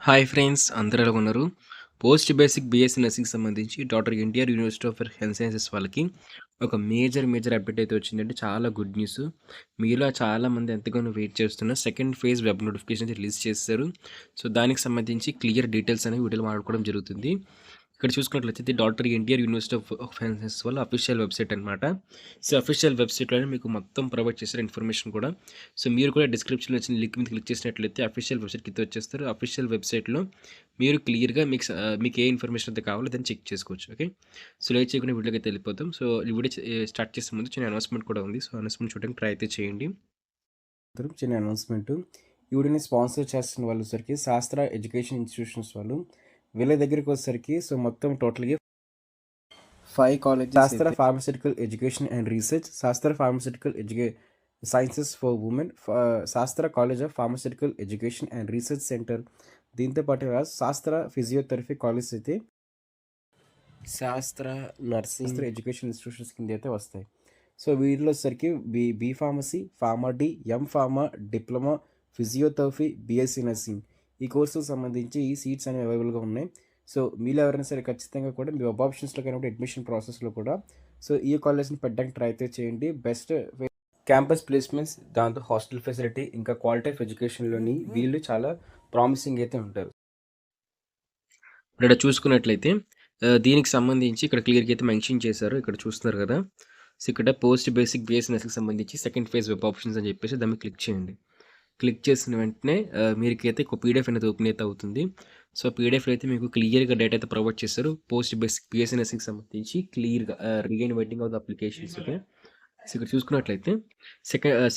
Hi friends, అందరూ ఎలా ఉన్నారు? పోస్ట్ బేసిక్ బీఎస్సీ నర్సింగ్‌కి సంబంధించి doctor NTR university of health sciences వాళ్ళకి ఒక మేజర్ అప్డేట్ అయితే వచ్చిందండి. చాలా గుడ్ న్యూస్. మీలో చాలామంది ఎంతగానో వెయిట్ చేస్తున్న సెకండ్ ఫేజ్ వెబ్ నోటిఫికేషన్ అయితే రిలీజ్ చేసేసారు. సో, దానికి సంబంధించి క్లియర్ డీటెయిల్స్ అనేవి వీడియోలో మాట్లాడుకోవడం జరుగుతుంది. ఇక్కడ చూసుకున్నట్లయితే ఇది doctor NTR university of health sciences వాళ్ళ అఫీషియల్ వెబ్‌సైట్ అనమాట. సో, అఫీషియల్ వెబ్‌సైట్‌లోనే మీకు మొత్తం ప్రొవైడ్ చేశారు ఇన్ఫర్మేషన్ కూడా. సో, మీరు కూడా డిస్క్రిప్షన్‌లో వచ్చిన లింక్ మీద క్లిక్ చేసినట్లయితే అఫీషియల్ వెబ్‌సైట్‌కి అయితే వచ్చేస్తారు. అఫీషియల్ వెబ్‌సైట్‌లో మీరు క్లియర్‌గా మీకు ఏ ఇన్ఫర్మేషన్ అయితే కావాలో దాన్ని చెక్ చేసుకోవచ్చు. ఓకే. సో, లేట్ చేయకుండా వీడియోకి అయితే వెళ్ళిపోతాం. సో, ఈ వీడియో స్టార్ట్ చేసే ముందు చిన్న అనౌన్స్‌మెంట్ కూడా ఉంది. సో, అనౌన్స్‌మెంట్ చూడడానికి ట్రై అయితే చేయండి. చిన్న అనౌన్స్‌మెంట్. ఈ వీడియోని స్పాన్సర్ చేస్తున్న వాళ్ళు వచ్చేసరికి శాస్త్ర ఎడ్యుకేషన్ ఇన్స్టిట్యూషన్స్ వాళ్ళు. వీళ్ళ దగ్గరికి వచ్చేసరికి సో, మొత్తం టోటల్‌గా 5 కాలేజెస్ శాస్త్ర ఫార్మాస్యూటికల్ ఎడ్యుకేషన్ అండ్ రీసెర్చ్, శాస్త్ర ఫార్మాస్యూటికల్ సైన్సెస్ ఫర్ ఉమెన్, శాస్త్ర college of pharmaceutical education and research centre. దీంతో పాటుగా శాస్త్ర ఫిజియోథెరపీ కాలేజ్ అయితే శాస్త్ర నర్సింగ్ ఎడ్యుకేషన్ ఇన్స్టిట్యూషన్స్ కింద అయితే వస్తాయి. సో వీటిలో వచ్చేసరికి B pharmacy, pharma D, M pharma, diploma, physiotherapy, BSc nursing ఈ కోర్సులకు సంబంధించి ఈ సీట్స్ అనేవి అవైలబుల్గా ఉన్నాయి. సో మీరు ఎవరైనా సరే ఖచ్చితంగా కూడా మీ వెబ్ ఆప్షన్స్లో కానీ అడ్మిషన్ ప్రాసెస్లో కూడా సో ఈ కాలేజ్ని పెట్టడానికి ట్రై అయితే చేయండి. బెస్ట్ క్యాంపస్ ప్లేస్మెంట్స్, దాంతో హాస్టల్ ఫెసిలిటీ, ఇంకా క్వాలిటీ ఆఫ్ ఎడ్యుకేషన్లోని వీళ్ళు చాలా ప్రామిసింగ్ అయితే ఉంటారు. ఇక్కడ చూసుకున్నట్లయితే దీనికి సంబంధించి ఇక్కడ క్లియర్‌గా అయితే మెన్షన్ చేశారు. ఇక్కడ చూస్తున్నారు కదా! సో, ఇక్కడ పోస్ట్ బేసిక్ బీఎస్సీ సంబంధించి సెకండ్ ఫేజ్ వెబ్ ఆప్షన్స్ అని చెప్పేసి దాన్ని క్లిక్ చేయండి. క్లిక్ చేసిన వెంటనే మీకైతే ఒక పీడిఎఫ్ అనేది ఓపెన్ అయితే అవుతుంది. సో, పీడిఎఫ్‌లో అయితే మీకు క్లియర్‌గా డేటా అయితే ప్రొవైడ్ చేశారు. పోస్ట్ బేసిక్ బీఎస్సీ సంబంధించి క్లియర్‌గా regain waiting of the applications. Okay. So, ఇక్కడ చూసుకున్నట్లయితే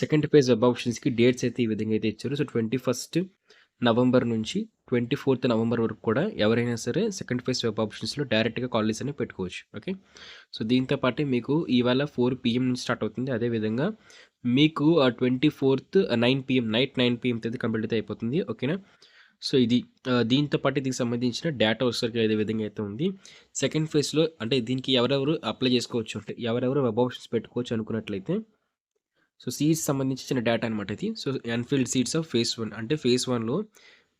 సెకండ్ ఫేజ్ వెబ్ ఆప్షన్స్‌కి డేట్స్ అయితే ఈ విధంగా అయితే ఇచ్చారు. సో, 21 నవంబర్ నుంచి 24 నవంబర్ వరకు కూడా ఎవరైనా సరే సెకండ్ ఫేజ్ వెబ్ ఆప్షన్స్‌లో డైరెక్ట్‌గా కాలేజ్ అనేవి పెట్టుకోవచ్చు. ఓకే. సో, దీంతో పాటే మీకు ఇవాళ 4 పీఎం నుంచి స్టార్ట్ అవుతుంది. అదేవిధంగా మీకు 24 9 పీఎం నైట్ 9 పీఎంతో అయితే కంప్లీట్ అయితే అయిపోతుంది. ఓకేనా. సో, ఇది దీంతో పాటు దీనికి సంబంధించిన డేటా వచ్చేసరికి అదే విధంగా అయితే ఉంది. సెకండ్ ఫేజ్‌లో అంటే దీనికి ఎవరెవరు అప్లై చేసుకోవచ్చు అంటే ఎవరెవరు వెబ్ ఆప్షన్స్ పెట్టుకోవచ్చు అనుకున్నట్లయితే సో, సీట్స్ సంబంధించి చిన్న డేటా అనమాట ఇది. So, unfilled seats of phase 1 అంటే ఫేజ్ 1లో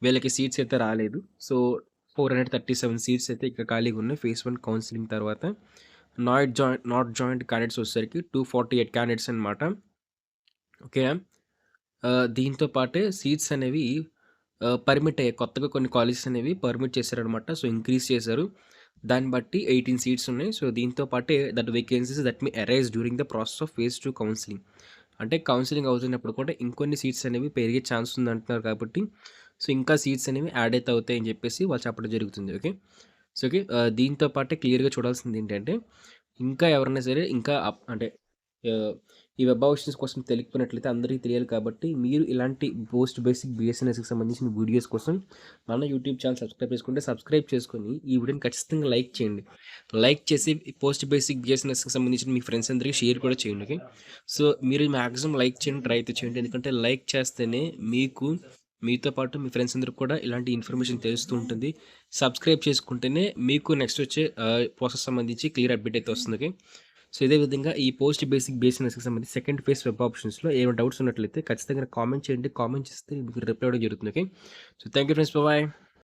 వీళ్ళకి సీట్స్ అయితే రాలేదు. సో, 437 సీట్స్ అయితే ఇక్కడ ఖాళీగా ఉన్నాయి. ఫేజ్ 1 కౌన్సెలింగ్ తర్వాత నాట్ జాయిన్డ్ క్యాండిడేట్స్ వచ్చేసరికి 248 క్యాండిడేట్స్ అనమాట. ఓకేనా. దీంతో పాటే సీట్స్ అనేవి పర్మిట్ అయ్యాయి. కొత్తగా కొన్ని కాలేజెస్ అనేవి పర్మిట్ చేశారనమాట. సో, ఇంక్రీజ్ చేశారు. దాన్ని బట్టి 18 సీట్స్ ఉన్నాయి. సో, దీంతో పాటే that vacancies that may arise during the process of phase 2 counselling. అంటే కౌన్సెలింగ్ అవుతున్నప్పుడు కూడా ఇంకొన్ని సీట్స్ అనేవి పెరిగే ఛాన్స్ ఉందంటున్నారు కాబట్టి సో, ఇంకా సీట్స్ అనేవి యాడ్ అయితే అవుతాయని చెప్పేసి వాళ్ళు చెప్పడం జరుగుతుంది. ఓకే. So, okay. దీంతో పాటే క్లియర్‌గా చూడాల్సింది ఏంటంటే ఇంకా ఎవరైనా సరే ఇంకా అంటే ఆహ్, ఈ వెబ్ ఆప్షన్స్ కోసం తెలియకపోయినట్లయితే అందరికీ తెలియాలి కాబట్టి మీరు ఇలాంటి పోస్ట్ బేసిక్ బీఎస్ఎన్ఎస్‌కి సంబంధించిన వీడియోస్ కోసం మన యూట్యూబ్ ఛానల్ సబ్స్క్రైబ్ చేసుకొని ఈ వీడియోని ఖచ్చితంగా లైక్ చేయండి. లైక్ చేసి పోస్ట్ బేసిక్ బీఎస్ఎన్ఎస్‌కి సంబంధించిన మీ ఫ్రెండ్స్ అందరికీ షేర్ కూడా చేయండి. ఓకే. సో, మీరు మాక్సిమం లైక్ చేయండి, ట్రై అయితే చేయండి. ఎందుకంటే లైక్ చేస్తేనే మీతో పాటు మీ ఫ్రెండ్స్ అందరికి కూడా ఇలాంటి ఇన్ఫర్మేషన్ తెలుస్తూ ఉంటుంది. సబ్స్క్రైబ్ చేసుకుంటేనే మీకు నెక్స్ట్ వచ్చే ప్రాసెస్ సంబంధించి క్లియర్ అప్డేట్ అయితే వస్తుంది. ఓకే. సో, ఇదే విధంగా ఈ పోస్ట్ బేసిక్ బీఎస్ఎన్ఎస్‌కి సంబంధించి సెకండ్ ఫేజ్ వెబ్ ఆప్షన్స్‌లో ఏమైనా డౌట్స్ ఉన్నట్లయితే ఖచ్చితంగా కామెంట్ చేయండి. కామెంట్ చేస్తే మీకు రిప్లై ఇవ్వడం జరుగుతుంది. Okay. So, thank you friends. Bye.